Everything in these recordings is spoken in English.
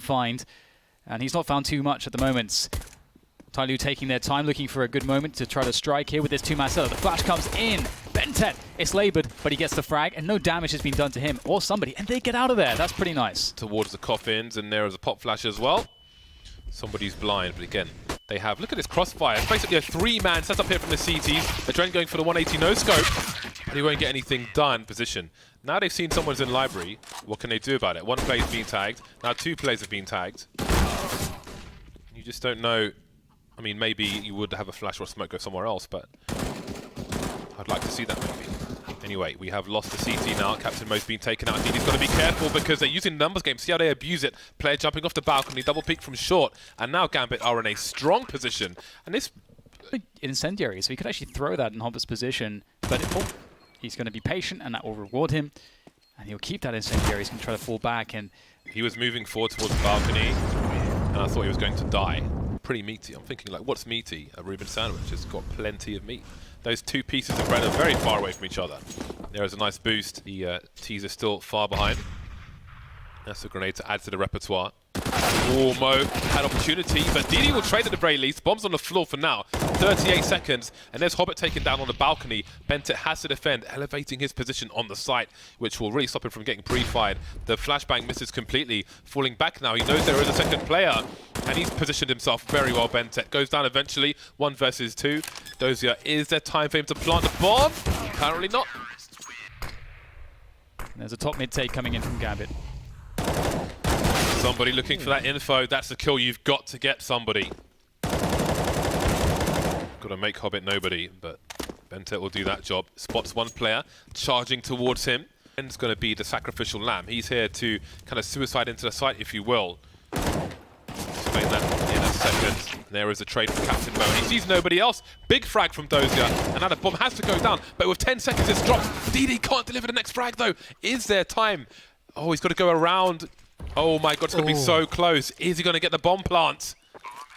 find. And he's not found too much at the moment. TyLoo taking their time, looking for a good moment to try to strike here with this two-man setup. The flash comes in. Bentet is labored, but he gets the frag, and no damage has been done to him or somebody, and they get out of there. That's pretty nice. Towards the coffins, and there is a pop flash as well. Somebody's blind, but again, they have. Look at this crossfire. It's basically a three-man setup here from the CTs. Adren going for the 180 no-scope, but he won't get anything done. Position. Now they've seen someone's in library. What can they do about it? One player's been tagged. Now two players have been tagged. You just don't know. I mean, maybe you would have a flash or a smoke go somewhere else, but I'd like to see that maybe. Anyway, we have lost the CT now. Captain Mo's been taken out. I think he's got to be careful because they're using numbers game. See how they abuse it. Player jumping off the balcony, double peek from short, and now Gambit are in a strong position. And this incendiary, so he could actually throw that in Hobbit's position, but he's going to be patient, and that will reward him. And he'll keep that incendiary. He's going to try to fall back, and he was moving forward towards the balcony, and I thought he was going to die. Pretty meaty. I'm thinking, like, what's meaty? A Reuben sandwich. It's got plenty of meat. Those two pieces of bread are very far away from each other. There is a nice boost. The teaser still far behind. That's a grenade to add to the repertoire. Oh, Mo had opportunity, but Didi will trade at the very least. Bombs on the floor for now. 38 seconds, and there's Hobbit taken down on the balcony. Bentet has to defend, elevating his position on the site, which will really stop him from getting pre-fired. The flashbang misses completely, falling back now. He knows there is a second player, and he's positioned himself very well. Bentet goes down eventually, 1 versus 2. Dozier, is there time for him to plant the bomb? Apparently not. There's a top mid take coming in from Gambit. Somebody looking for that info. That's the kill you've got to get, somebody. Got to make Hobbit nobody, but Bentet will do that job. Spots one player, charging towards him. And it's going to be the sacrificial lamb. He's here to kind of suicide into the site, if you will. Explain that in a second. There is a trade for Captain Mo. He sees nobody else. Big frag from Dozier. And now the bomb has to go down. But with 10 seconds, it's dropped. Didi can't deliver the next frag, though. Is there time? Oh, he's got to go around. Oh my God, it's going to be so close. Is he going to get the bomb plant?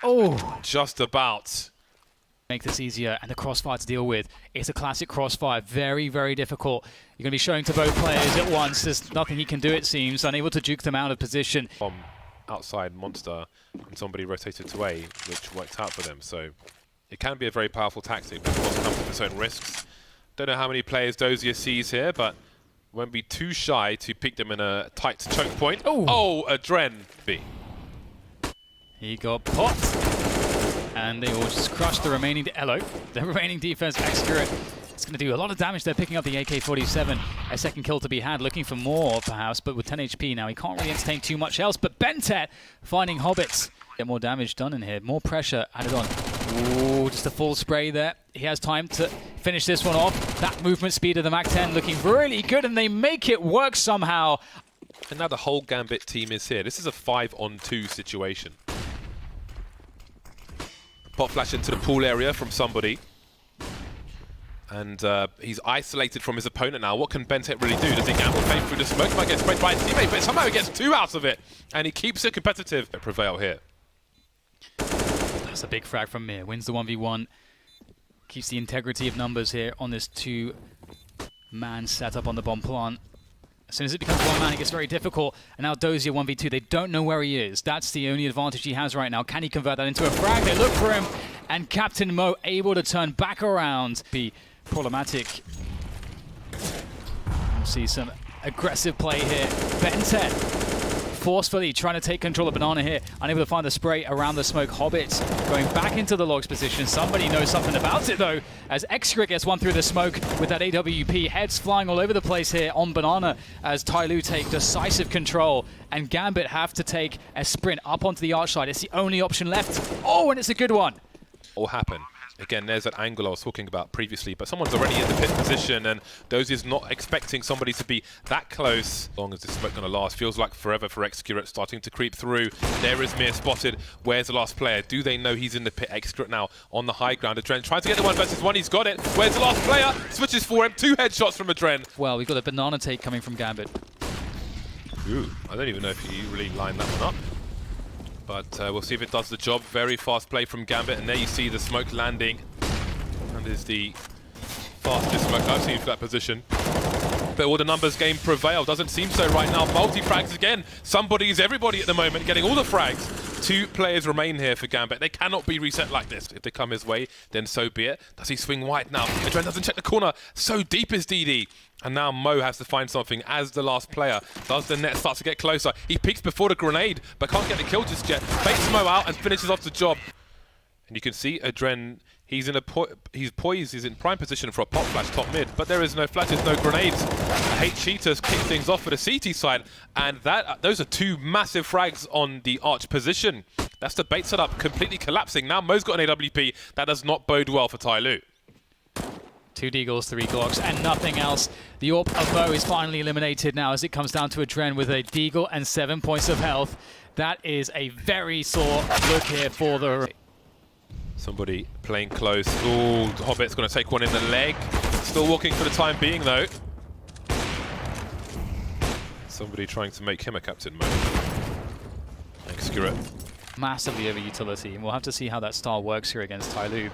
Oh, just about. Make this easier, and the crossfire to deal with. It's a classic crossfire. Very, very difficult. You're going to be showing to both players at once. There's nothing he can do, it seems. Unable to juke them out of position. Outside monster, and somebody rotated to A, which worked out for them. So it can be a very powerful tactic, but of course comes with its own risks. Don't know how many players Dozier sees here, but won't be too shy to pick them in a tight choke point. Oh, Adren B. He got popped, and they will just crush the remaining the remaining defense. Accurate. It's going to do a lot of damage. They're picking up the AK-47. A second kill to be had, looking for more perhaps, but with 10 HP now, he can't really entertain too much else. But Bentet finding Hobbits. Get more damage done in here. More pressure added on. Ooh, just a full spray there. He has time to finish this one off. That movement speed of the MAC-10 looking really good, and they make it work somehow. And now the whole Gambit team is here. This is a 5-on-2 situation. Pop flash into the pool area from somebody. And he's isolated from his opponent now. What can Bentet really do? Does he gamble fade through the smoke? He might get sprayed by his teammate, but somehow he gets 2 out of it. And he keeps it competitive. They prevail here. That's a big frag from Mir. Wins the 1v1. Keeps the integrity of numbers here on this 2-man setup on the bomb plant. As soon as it becomes 1 man, it gets very difficult. And now Dozier 1v2. They don't know where he is. That's the only advantage he has right now. Can he convert that into a frag? They look for him. And Captain Mo able to turn back around. Be problematic. We'll see some aggressive play here. Bentet forcefully trying to take control of Banana here. Unable to find the spray around the smoke. Hobbit going back into the logs position. Somebody knows something about it though, as Excret gets one through the smoke with that AWP. Heads flying all over the place here on Banana as TyLoo take decisive control. And Gambit have to take a sprint up onto the arch side. It's the only option left. Oh, and it's a good one. All happen. Again, there's that angle I was talking about previously, but someone's already in the pit position, and Dozier's not expecting somebody to be that close. As long as this smoke going to last, feels like forever for Excret, starting to creep through. There is Mir spotted. Where's the last player? Do they know he's in the pit? Excret now on the high ground. Adren trying to get the 1 versus 1. He's got it. Where's the last player? Switches for him. 2 headshots from Adren. Well, we've got a banana take coming from Gambit. Ooh, I don't even know if he really lined that one up. But we'll see if it does the job. Very fast play from Gambit, and there you see the smoke landing. And is the fastest smoke I've seen for that position. But will the numbers game prevail? Doesn't seem so right now. Multi-frags again. Somebody's everybody at the moment, getting all the frags. 2 players remain here for Gambit. They cannot be reset like this. If they come his way, then so be it. Does he swing wide now? Adren doesn't check the corner. So deep is DD. And now Mo has to find something as the last player. Does the net start to get closer? He peeks before the grenade, but can't get the kill just yet. Baits Mo out and finishes off the job. And you can see Adren, he's poised, he's in prime position for a pop flash top mid, but there is no flashes, no grenades. I hate cheaters kick things off for the CT side, and those are 2 massive frags on the arch position. That's the bait setup completely collapsing. Now Mo's got an AWP. That does not bode well for TyLoo. 2 Deagles, 3 Glocks, and nothing else. The AWP of Mo is finally eliminated now as it comes down to Adren with a Deagle and 7 points of health. That is a very sore look here for the... Somebody playing close. Ooh, Hobbit's going to take one in the leg. Still walking for the time being, though. Somebody trying to make him a captain mode. Thanks, Skirret. Massively over utility, and we'll have to see how that style works here against TyLoo,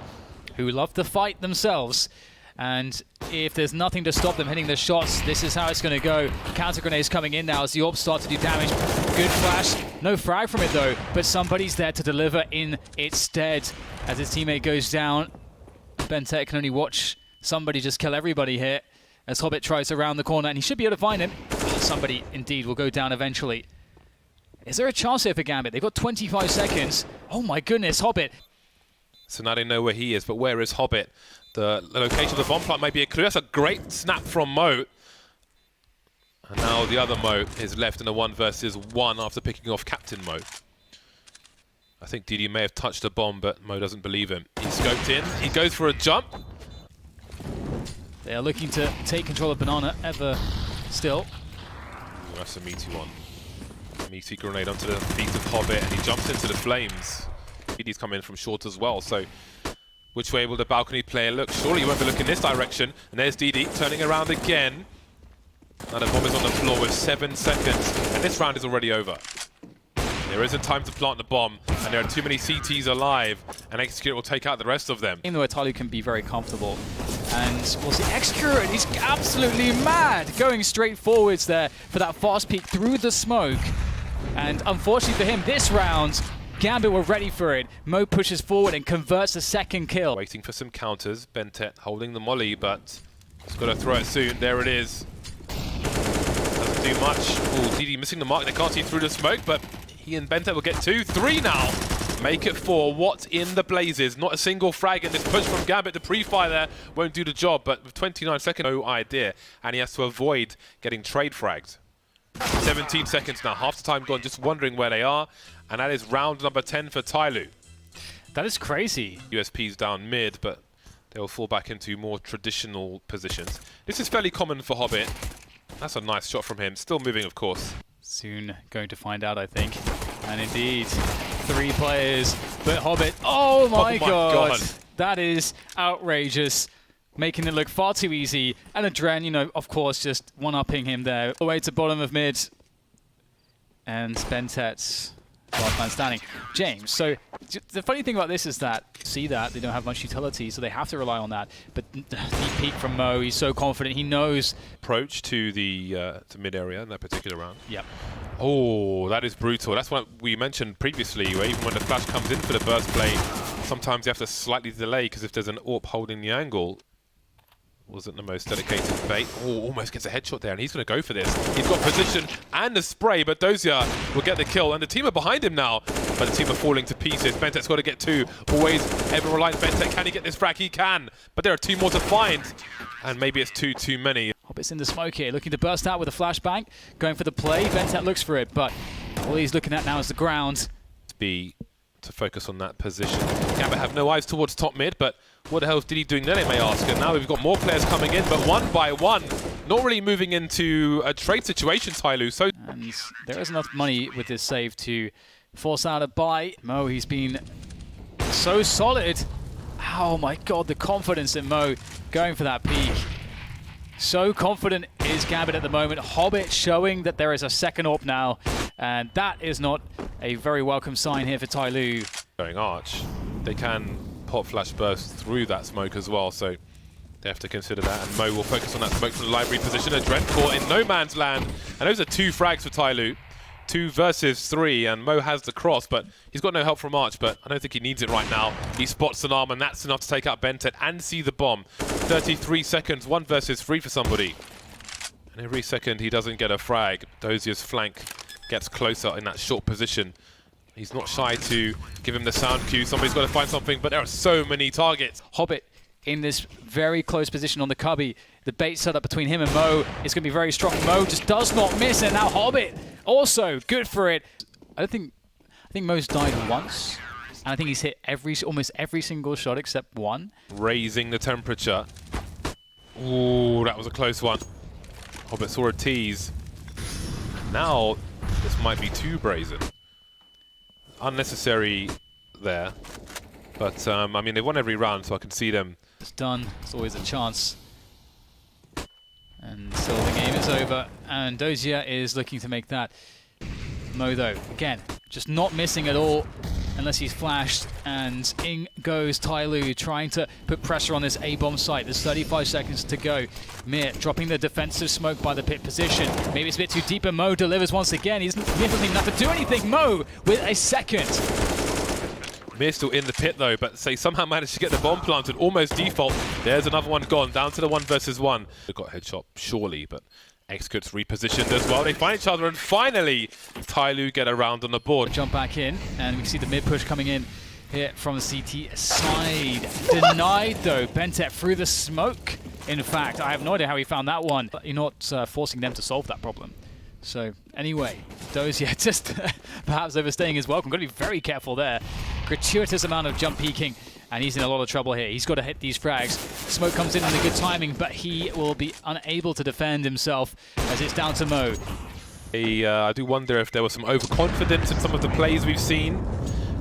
who love to fight themselves. And if there's nothing to stop them hitting the shots, this is how it's going to go. Counter grenades coming in now as the AWP start to do damage. Good flash. No frag from it though, but somebody's there to deliver in its stead. As his teammate goes down, Bentet can only watch somebody just kill everybody here as Hobbit tries around the corner, and he should be able to find him. Somebody indeed will go down eventually. Is there a chance here for Gambit? They've got 25 seconds. Oh my goodness, Hobbit. So now they know where he is, but where is Hobbit? The location of the bomb plant may be a clue. That's a great snap from Mo. And now the other Mo is left in a 1 versus 1 after picking off Captain Mo. I think DD may have touched a bomb, but Mo doesn't believe him. He's scoped in. He goes for a jump. They are looking to take control of Banana ever still. Ooh, that's a meaty one. Meaty grenade onto the feet of Hobbit, and he jumps into the flames. DD's come in from short as well, so which way will the balcony player look? Surely he won't be looking this direction. And there's DD turning around again. Now the bomb is on the floor with 7 seconds, and this round is already over. There isn't time to plant the bomb, and there are too many CTs alive, and Execute will take out the rest of them. Even though TyLoo can be very comfortable. And we'll see Execute, he's absolutely mad, going straight forwards there for that fast peek through the smoke. And unfortunately for him, this round, Gambit were ready for it. Mo pushes forward and converts the second kill. Waiting for some counters. Bentet holding the molly, but he's got to throw it soon. There it is. Doesn't do much. Oh, DD missing the mark. They can't see through the smoke, but he and Bentet will get 2, 3 now. Make it 4. What in the blazes? Not a single frag in this push from Gambit. The pre-fire there won't do the job, but with 29 seconds, no idea. And he has to avoid getting trade fragged. 17 seconds now. Half the time gone, just wondering where they are. And that is round number 10 for TyLoo. That is crazy. USP's down mid, but they'll fall back into more traditional positions. This is fairly common for Hobbit. That's a nice shot from him. Still moving, of course. Soon going to find out, I think. And indeed, 3 players. But Hobbit, oh my god. That is outrageous. Making it look far too easy. And Adren, you know, of course, just one-upping him there. All the way to bottom of mid. And Bentet, last man standing. James, so the funny thing about this is that, see that, they don't have much utility, so they have to rely on that. But the peak from Mo, he's so confident, he knows. Approach to the to mid area in that particular round. Yep. Oh, that is brutal. That's what we mentioned previously, where even when the flash comes in for the burst play, sometimes you have to slightly delay, because if there's an AWP holding the angle, wasn't the most dedicated bait. Oh, almost gets a headshot there, and he's going to go for this. He's got position and the spray, but Dozier will get the kill, and the team are behind him now, but the team are falling to pieces. Bentet's got to get 2. Always ever reliant Bentet. Can he get this frag? He can, but there are 2 more to find, and maybe it's 2 too many. Hobbit's in the smoke here, looking to burst out with a flashbang, going for the play. Bentet looks for it, but all he's looking at now is the ground. To focus on that position. Gambit have no eyes towards top mid, but what the hell is DD doing there, they may ask. And now we've got more players coming in, but one by one, not really moving into a trade situation, TyLoo. So and there is enough money with this save to force out a buy. Mo, he's been so solid. Oh my god, the confidence in Mo going for that peak. So confident is Gambit at the moment. Hobbit showing that there is a second AWP now, and that is not a very welcome sign here for TyLoo. Going arch, they can pop flash burst through that smoke as well, so They have to consider that, and Mo will focus on that smoke from the library position. A Dread caught in no man's land, and those are 2 frags for TyLoo. 2 versus 3, and Mo has the cross, but he's got no help from Arch, but I don't think he needs it right now. He spots an arm, and that's enough to take out Bentet and see the bomb. 33 seconds, 1 versus 3 for somebody. And every second he doesn't get a frag, Dozier's flank gets closer in that short position. He's not shy to give him the sound cue. Somebody's got to find something, but there are so many targets. Hobbit in this very close position on the cubby. The bait set up between him and Mo is going to be very strong. Mo just does not miss, and now Hobbit also good for it. I think Mo's died once, and I think he's hit almost every single shot except one. Raising the temperature. Ooh, that was a close one. Hobbit saw a tease. Now this might be too brazen. Unnecessary there. But, I mean, they've won every round, so I can see them. It's done. It's always a chance. And so the game is over, and Dozier is looking to make that. Mo, though, again, just not missing at all unless he's flashed. And in goes TyLoo, trying to put pressure on this A-bomb site. There's 35 seconds to go. Mir dropping the defensive smoke by the pit position. Maybe it's a bit too deep, and Mo delivers once again. Mir doesn't even have to do anything. Mo with a second. Mir still in the pit though, but they somehow managed to get the bomb planted, almost default. There's another one gone, down to the 1 versus 1. They got headshot, surely, but Execut's repositioned as well. They find each other, and finally, TyLoo get around on the board. Jump back in, and we see the mid push coming in here from the CT side. Denied though, Bentet through the smoke. In fact, I have no idea how he found that one. But you're not forcing them to solve that problem. So anyway, Dozier just perhaps overstaying his welcome. Got to be very careful there. Gratuitous amount of jump peeking, and he's in a lot of trouble here. He's got to hit these frags. Smoke comes in a good timing, but he will be unable to defend himself as it's down to Mo. I do wonder if there was some overconfidence in some of the plays we've seen,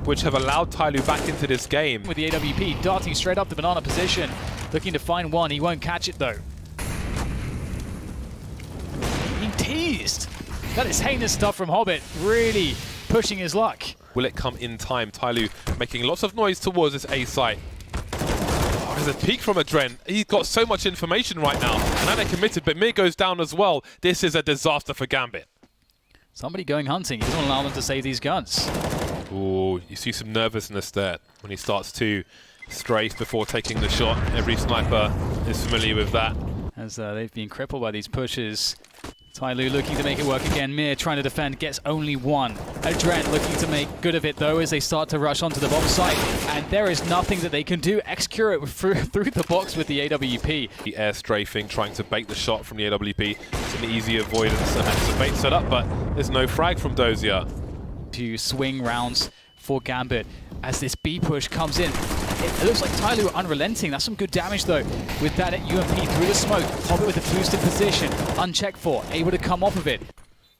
which have allowed TyLoo back into this game. With the AWP darting straight up the banana position, looking to find one. He won't catch it though. Being teased. That is heinous stuff from Hobbit, really pushing his luck. Will it come in time? TyLoo making lots of noise towards this A site. Oh, there's a peek from Adren. He's got so much information right now. And now they're committed, but Mir goes down as well. This is a disaster for Gambit. Somebody going hunting. He doesn't allow them to save these guns. Ooh, you see some nervousness there when he starts to strafe before taking the shot. Every sniper is familiar with that. As they've been crippled by these pushes. TyLoo looking to make it work again. Mir trying to defend, gets only one. Adren looking to make good of it though as they start to rush onto the bomb site. And there is nothing that they can do. Excurate through the box with the AWP. The air strafing, trying to bait the shot from the AWP. It's an easy avoidance and it's a bait set up, but there's no frag from Dozier. To swing rounds for Gambit as this B push comes in. It looks like TyLoo unrelenting. That's some good damage though. With that at UMP through the smoke. Hobbit with a boosted position. Unchecked for. Able to come off of it.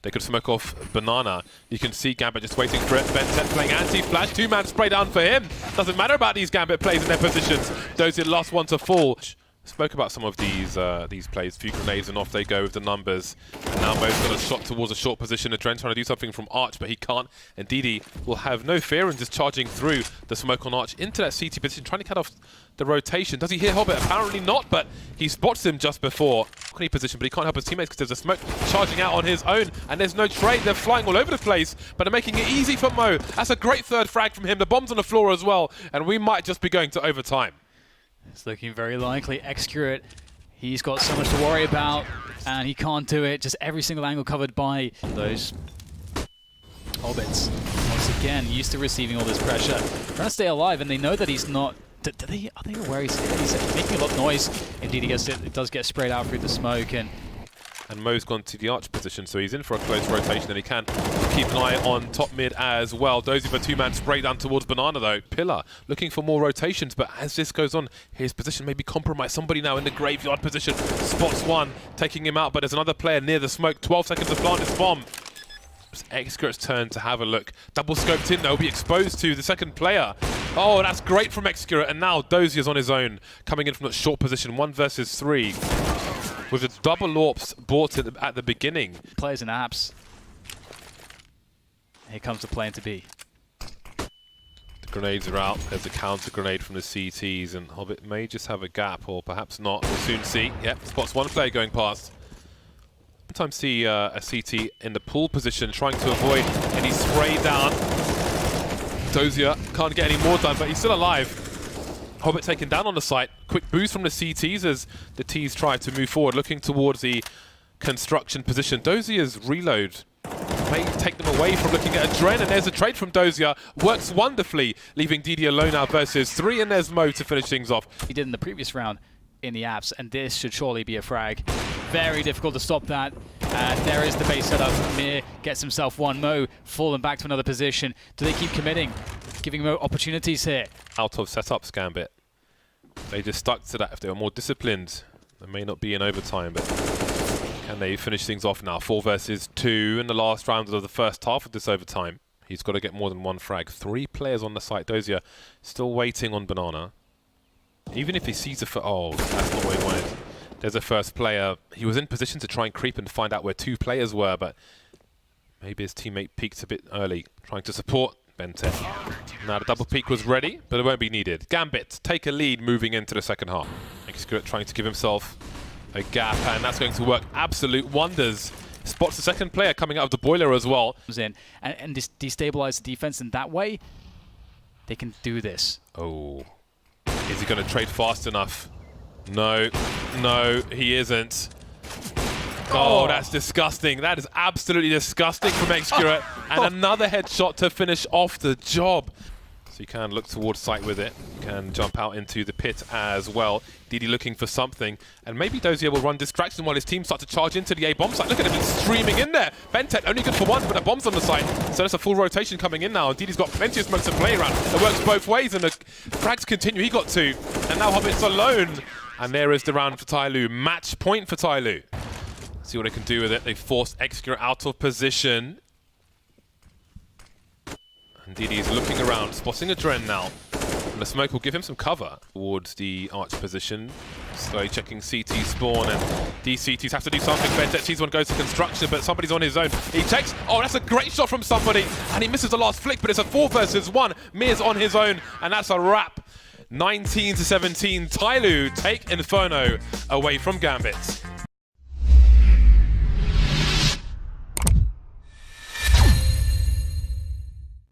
They could smoke off Banana. You can see Gambit just waiting for it. Bentet playing anti-flash. 2-man spray down for him. Doesn't matter about these Gambit plays in their positions. Those are the last one to fall. Spoke about some of these plays. Few grenades and off they go with the numbers. And now Mo's got a shot towards a short position. Adren trying to do something from Arch, but he can't. And Didi will have no fear in just charging through the smoke on Arch into that CT position, trying to cut off the rotation. Does he hear Hobbit? Apparently not, but he spots him just before. Any position, but he can't help his teammates because there's a smoke charging out on his own, and there's no trade. They're flying all over the place, but they're making it easy for Mo. That's a great third frag from him. The bomb's on the floor as well, and we might just be going to overtime. It's looking very likely. Excurate, he's got so much to worry about, and he can't do it. Just every single angle covered by those Hobbits. Once again, used to receiving all this pressure. Trying to stay alive, and they know that he's not... Are they aware he's making a lot of noise? Indeed, it does get sprayed out through the smoke, and Mo's gone to the Arch position, so he's in for a close rotation, and he can keep an eye on top mid as well. Dozy for 2-man spray down towards Banana though. Pillar looking for more rotations, but as this goes on, his position may be compromised. Somebody now in the graveyard position spots one, taking him out, but there's another player near the smoke. 12 seconds to plant this bomb. It's Excure's turn to have a look. Double scoped in, they'll be exposed to the second player. Oh, that's great from Excure, and now Dozier's on his own, coming in from that short position, 1 versus 3. With the double AWPs bought at the beginning. Players in apps. Here comes the plan to be. The Grenades are out. There's a counter grenade from the CTs, and Hobbit may just have a gap, or perhaps not. We'll soon see. Yep, spots one player going past. Sometimes see a CT in the pull position, trying to avoid any spray down. Dozier can't get any more done, but he's still alive. Hobbit taken down on the site. Quick boost from the CTs as the Ts try to move forward, looking towards the construction position. Dozier's reload may take them away from looking at a Dren, and there's a trade from Dozier. Works wonderfully, leaving DD alone now versus 3, and there's Mo to finish things off. He did in the previous round in the apps, and this should surely be a frag. Very difficult to stop that. And there is the base setup. Mir gets himself one. Mo falling back to another position. Do they keep committing? Giving Mo opportunities here. Out of setups, Gambit. They just stuck to that. If they were more disciplined, they may not be in overtime, but can they finish things off now? 4 versus 2 in the last round of the first half of this overtime. He's got to get more than 1 frag. 3 players on the site. Dozier still waiting on Banana. Even if he sees a oh, that's not what he wanted. There's a first player. He was in position to try and creep and find out where 2 players were, but maybe his teammate peeked a bit early, trying to support Bentet. Now the double peek was ready, but it won't be needed. Gambit take a lead moving into the second half. Xcurt trying to give himself a gap, and that's going to work absolute wonders. Spots the second player coming out of the boiler as well. And destabilize the defense in that way. They can do this. Oh. Is he going to trade fast enough? No, no, he isn't. Oh, that's disgusting. That is absolutely disgusting from Xcurt. And another headshot to finish off the job. So you can look towards site with it. Can jump out into the pit as well. DD looking for something. And maybe Dozier will run distraction while his team start to charge into the A bomb site. Look at him, he's streaming in there. Bentet only good for 1, but a bomb's on the site. So there's a full rotation coming in now. And DD's got plenty of smokes to play around. It works both ways, and the frags continue. He got 2. And now Hobbit's alone. And there is the round for TyLoo. Match point for TyLoo. See what they can do with it. They forced Xcurt out of position. And DD is looking around, spotting a Dren now. And the smoke will give him some cover towards the arch position. Slowly checking CT spawn, and these CTs have to do something. Bentet sees one goes to construction, but somebody's on his own. He takes, oh, that's a great shot from somebody. And he misses the last flick, but it's a 4 versus 1. Mir's on his own, and that's a wrap. 19 to 17, TyLoo take Inferno away from Gambit.